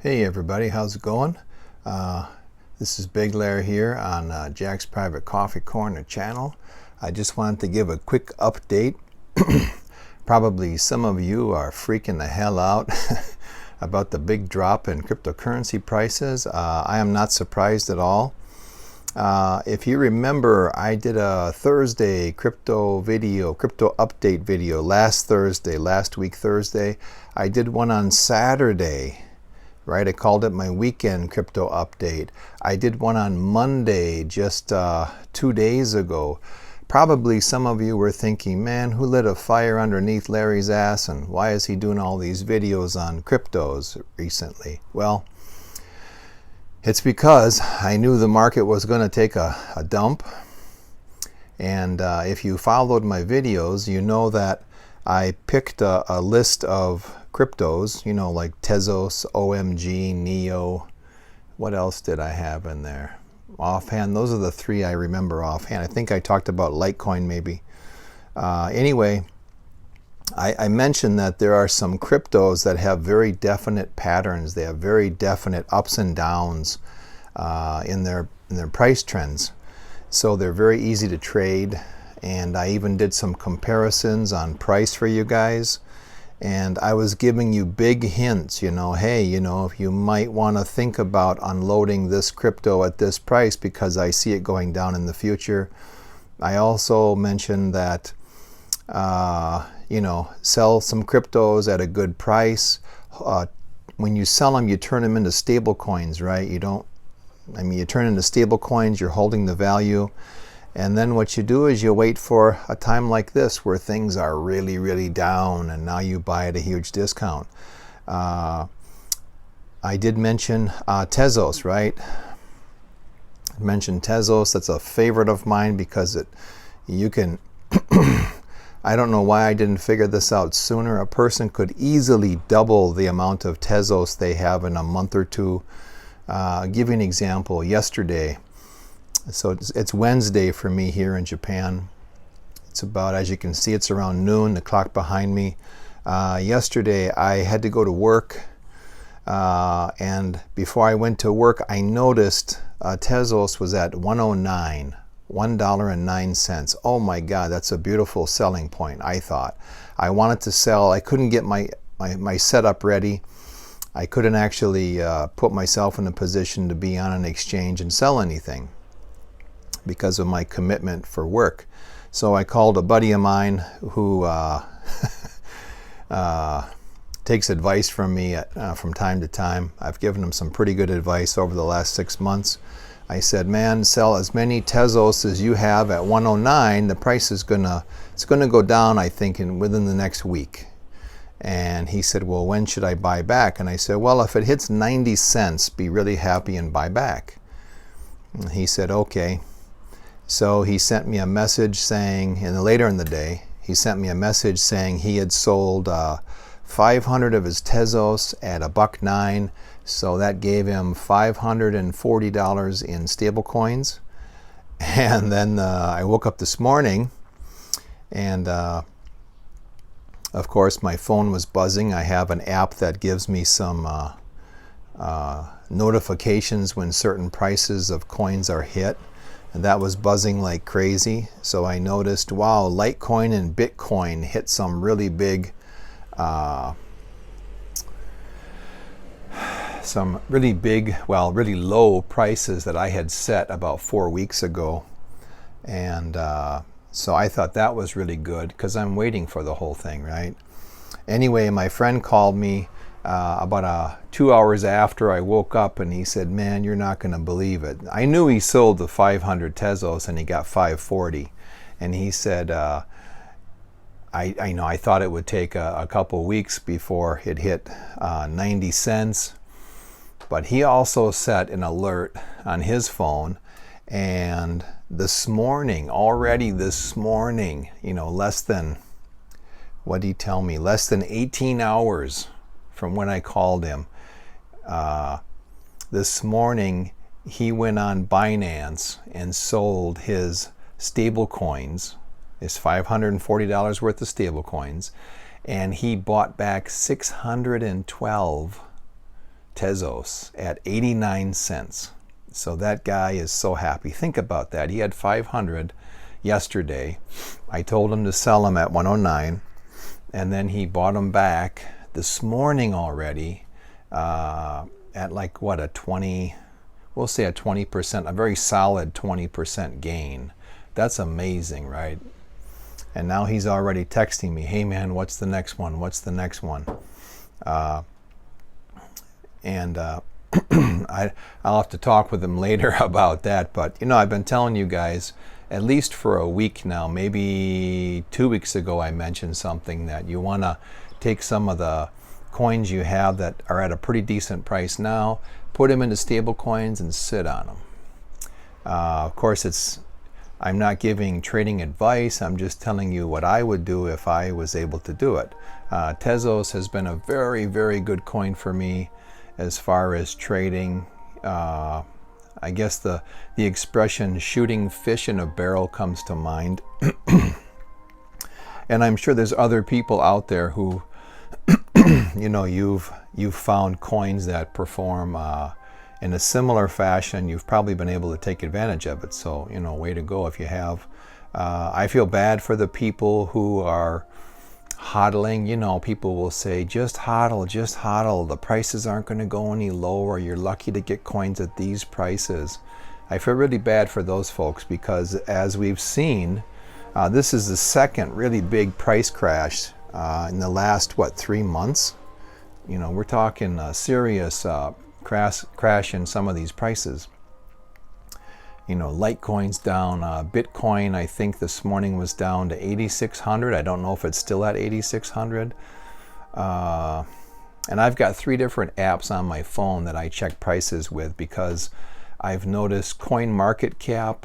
Hey everybody, how's it going? This is Big Lar here on Jack's Private Coffee Corner channel. I just wanted to give a quick update. Probably some of you are freaking the hell out about the big drop in cryptocurrency prices. I am not surprised at all. If you remember, I did a Thursday crypto update video last week Thursday. I did one on Saturday. Right, I called it my weekend crypto update. I did one on Monday just 2 days ago. Probably some of you were thinking, man, who lit a fire underneath Larry's ass and why is he doing all these videos on cryptos recently? Well, it's because I knew the market was going to take a dump. And if you followed my videos, you know that I picked a list of cryptos, you know, like Tezos, OMG, Neo. What else did I have in there? Offhand, those are the three I remember offhand. I think I talked about Litecoin maybe. Anyway, I mentioned that there are some cryptos that have very definite patterns. They have very definite ups and downs in their price trends. So they're very easy to trade. And I even did some comparisons on price for you guys. And I was giving you big hints, you know, hey, you know, if you might want to think about unloading this crypto at this price because I see it going down in the future. I also mentioned that, you know, sell some cryptos at a good price. When you sell them, you turn them into stable coins, right? You turn into stable coins, you're holding the value. And then what you do is you wait for a time like this where things are really, really down and now you buy at a huge discount. I did mention Tezos, right? I mentioned Tezos. That's a favorite of mine because you can, I don't know why I didn't figure this out sooner. A person could easily double the amount of Tezos they have in a month or two. I'll give you an example. Yesterday, so it's Wednesday for me here in Japan. It's about, as you can see, it's around noon, the clock behind me. Yesterday I had to go to work, and before I went to work I noticed Tezos was at $1.09. Oh my God, that's a beautiful selling point, I thought. I wanted to sell. I couldn't get my setup ready. I couldn't actually put myself in a position to be on an exchange and sell anything because of my commitment for work. So I called a buddy of mine who takes advice from me from time to time. I've given him some pretty good advice over the last 6 months. I said, man, sell as many Tezos as you have at 109. The price is gonna go down, I think, within the next week. And he said, well, when should I buy back? And I said, well, if it hits 90 cents, be really happy and buy back. And he said, okay. So he sent me a message saying, and later in the day, he sent me a message saying he had sold 500 of his Tezos at $1.09. So that gave him $540 in stable coins. And then I woke up this morning and of course my phone was buzzing. I have an app that gives me some notifications when certain prices of coins are hit. And that was buzzing like crazy. So I noticed, wow, Litecoin and Bitcoin hit some really big, really low prices that I had set about 4 weeks ago. And so I thought that was really good because I'm waiting for the whole thing, right? Anyway, my friend called me about 2 hours after I woke up, and he said, man, you're not going to believe it. I knew he sold the 500 Tezos and he got 540. And he said, I thought it would take a couple weeks before it hit 90 cents. But he also set an alert on his phone. And already this morning, you know, less than 18 hours from when I called him. This morning, he went on Binance and sold his stable coins, his $540 worth of stable coins, and he bought back 612 Tezos at 89 cents. So that guy is so happy. Think about that. He had 500 yesterday. I told him to sell them at 109, and then he bought them back this morning already at like what, a 20, we'll say a 20%, a very solid 20% gain. That's amazing, right? And now he's already texting me, hey man, what's the next one? What's the next one? I'll have to talk with him later about that. But you know, I've been telling you guys at least for a week now, maybe 2 weeks ago, I mentioned something that you want to take some of the coins you have that are at a pretty decent price now, put them into stable coins and sit on them. Of course, I'm not giving trading advice. I'm just telling you what I would do if I was able to do it. Tezos has been a very, very good coin for me as far as trading. I guess the expression shooting fish in a barrel comes to mind. And I'm sure there's other people out there who, you know, you've found coins that perform in a similar fashion. You've probably been able to take advantage of it. So, you know, way to go if you have. I feel bad for the people who are hodling. You know, people will say, just hodl, just hodl. The prices aren't going to go any lower. You're lucky to get coins at these prices. I feel really bad for those folks because, as we've seen, this is the second really big price crash in the last, 3 months? You know, we're talking a serious crash in some of these prices. You know, Litecoin's down. Bitcoin, I think this morning was down to 8,600. I don't know if it's still at 8,600. And I've got 3 different apps on my phone that I check prices with because I've noticed CoinMarketCap,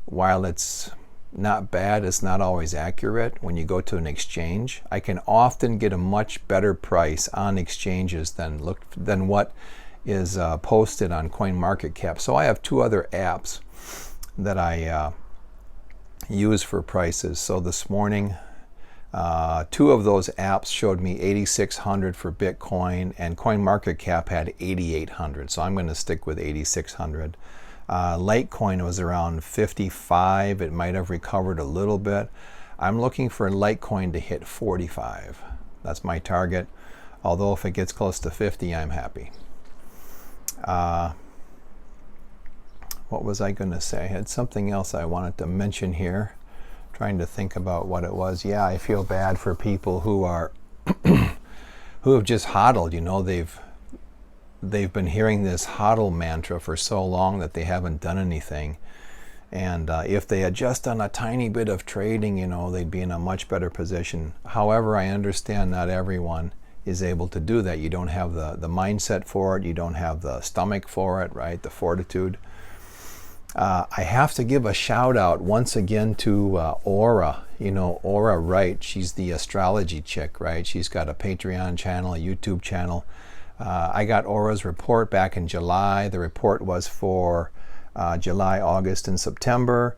while it's not bad, it's not always accurate. When you go to an exchange, I can often get a much better price on exchanges than what is posted on CoinMarketCap. So I have 2 other apps that I use for prices. So this morning, 2 of those apps showed me 8,600 for Bitcoin, and CoinMarketCap had 8,800. So I'm going to stick with 8,600. Litecoin was around 55. It might have recovered a little bit. I'm looking for Litecoin to hit 45. That's my target. Although if it gets close to 50, I'm happy. What was I going to say? I had something else I wanted to mention here. Trying to think about what it was. Yeah, I feel bad for people who are who have just hodled. You know, they've been hearing this hodl mantra for so long that they haven't done anything. And if they had just done a tiny bit of trading, you know, they'd be in a much better position. However, I understand not everyone is able to do that. You don't have the mindset for it. You don't have the stomach for it, right? The fortitude. I have to give a shout out once again to Aura. You know, Aura Wright. She's the astrology chick, right? She's got a Patreon channel, a YouTube channel. I got Aura's report back in July. The report was for July, August, and September.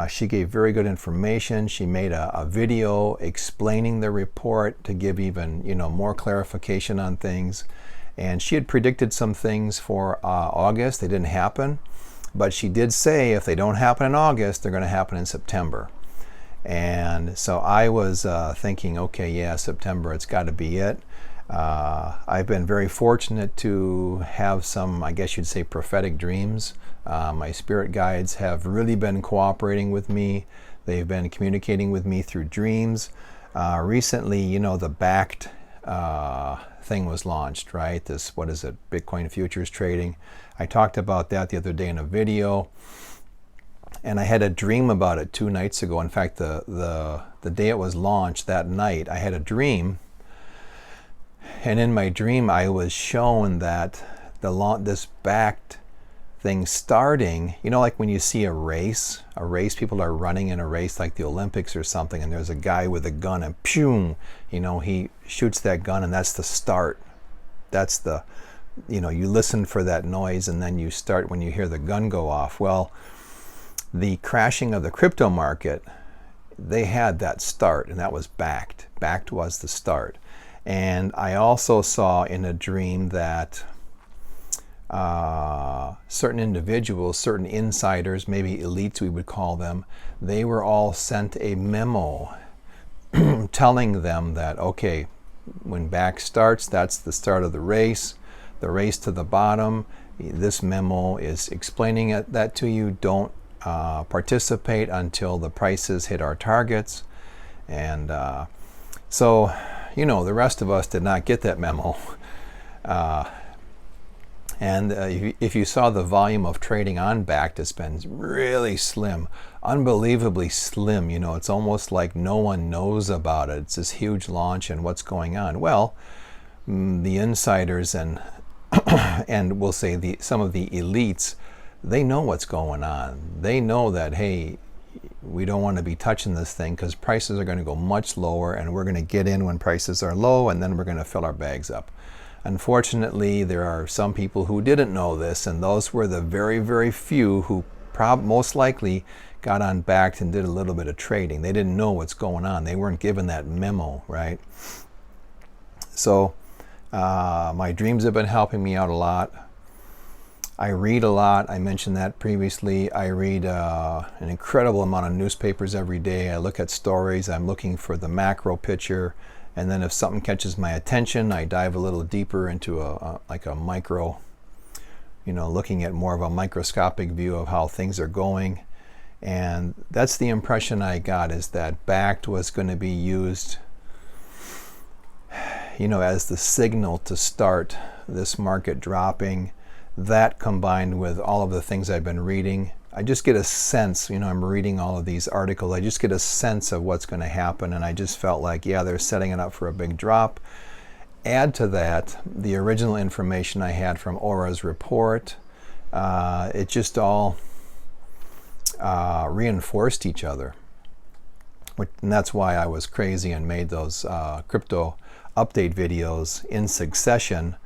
She gave very good information. She made a video explaining the report to give even, you know, more clarification on things. And she had predicted some things for August. They didn't happen. But she did say if they don't happen in August, they're going to happen in September. And so I was thinking, okay, yeah, September, it's got to be it. I've been very fortunate to have some, I guess you'd say, prophetic dreams. My spirit guides have really been cooperating with me. They've been communicating with me through dreams. Recently, you know, the backed thing was launched, right? This, what is it, Bitcoin futures trading. I talked about that the other day in a video, and I had a dream about it 2 nights ago. In fact, the day it was launched, that night, I had a dream, and in my dream, I was shown that this backed thing starting, you know, like when you see a race, people are running in a race like the Olympics or something, and there's a guy with a gun and pew, you know, he shoots that gun, and that's the start. That's the, you know, you listen for that noise and then you start when you hear the gun go off. Well, the crashing of the crypto market, they had that start, and that was backed. Backed was the start. And I also saw in a dream that certain individuals, certain insiders, maybe elites we would call them, they were all sent a memo telling them that, okay, when back starts, that's the start of the race to the bottom. This memo is explaining that to you. Don't participate until the prices hit our targets. And so, the rest of us did not get that memo. And if you saw the volume of trading on Bakkt, it's been really slim, unbelievably slim. It's almost like no one knows about it. It's this huge launch and what's going on. Well, the insiders and and we'll say some of the elites, they know what's going on. They know that, hey, we don't want to be touching this thing because prices are going to go much lower, and we're going to get in when prices are low, and then we're going to fill our bags up. Unfortunately, there are some people who didn't know this, and those were the very, very few who most likely got on Bakkt and did a little bit of trading. They didn't know what's going on. They weren't given that memo, right? So my dreams have been helping me out a lot. I read a lot. I mentioned that previously. I read an incredible amount of newspapers every day. I look at stories. I'm looking for the macro picture. And then if something catches my attention, I dive a little deeper into a micro, looking at more of a microscopic view of how things are going. And that's the impression I got, is that Bakkt was going to be used, as the signal to start this market dropping. That combined with all of the things I've been reading, I just get a sense, I'm reading all of these articles, I just get a sense of what's going to happen, and I just felt like, yeah, they're setting it up for a big drop. Add to that the original information I had from Aura's report. It just all reinforced each other. And that's why I was crazy and made those crypto update videos in succession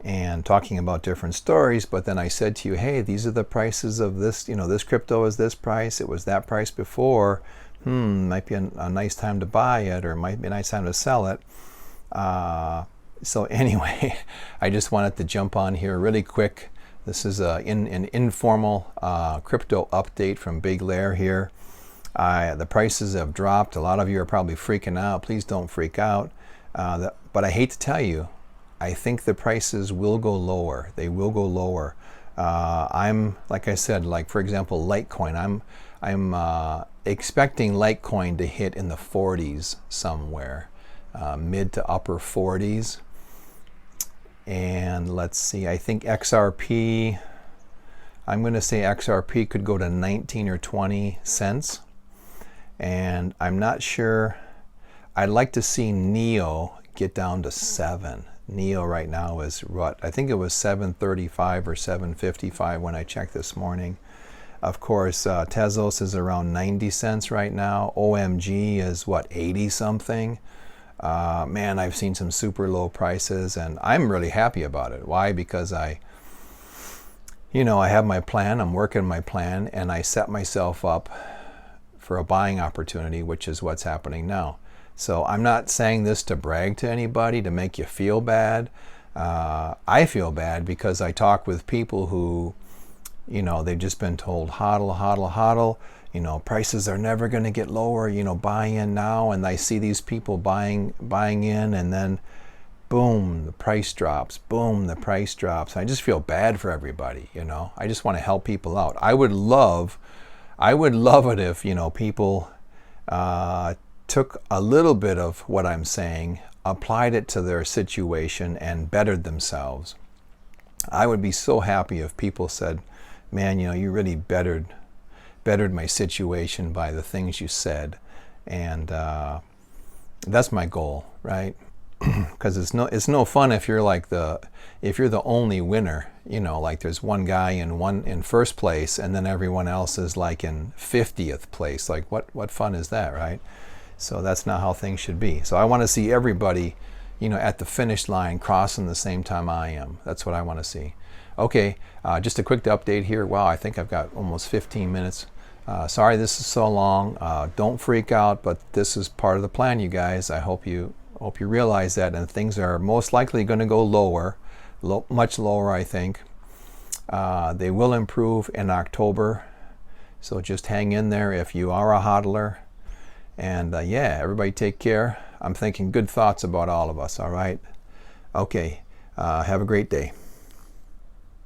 and talking about different stories. But then I said to you, hey, these are the prices of this, this crypto is this price, it was that price before. Might be a nice time to buy it, or might be a nice time to sell it. So anyway, I just wanted to jump on here really quick. This is an informal crypto update from Big Lar here. The prices have dropped. A lot of you are probably freaking out. Please don't freak out. But I hate to tell you, I think the prices will go lower. They will go lower. I'm, like I said, for example, Litecoin. I'm expecting Litecoin to hit in the 40s somewhere, mid to upper 40s. And let's see, I think XRP, I'm going to say XRP could go to 19 or 20 cents. And I'm not sure, I'd like to see NEO get down to 7. NEO right now is what? I think it was 735 or 755 when I checked this morning. Of course, Tezos is around 90 cents right now. OMG is what, 80 something? Man, I've seen some super low prices, and I'm really happy about it. Why? Because I have my plan, I'm working my plan, and I set myself up for a buying opportunity, which is what's happening now. So I'm not saying this to brag to anybody, to make you feel bad. I feel bad because I talk with people who, they've just been told hodl, hodl, hodl. Prices are never going to get lower. Buy in now. And I see these people buying in, and then boom, the price drops. Boom, the price drops. I just feel bad for everybody. I just want to help people out. I would love it if people took a little bit of what I'm saying, applied it to their situation, and bettered themselves. I would be so happy if people said, man, you really bettered my situation by the things you said. And that's my goal, right? Because it's no fun if you're the only winner. There's one guy in first place, and then everyone else is in 50th place. What fun is that, right? So that's not how things should be. So I want to see everybody, at the finish line crossing the same time I am. That's what I want to see. Okay, just a quick update here. Wow, I think I've got almost 15 minutes. Sorry this is so long. Don't freak out, but this is part of the plan, you guys. I hope you realize that, and things are most likely going to go lower, much lower, I think. They will improve in October, so just hang in there if you are a hodler. And yeah, everybody take care. I'm thinking good thoughts about all of us, all right? Okay, have a great day.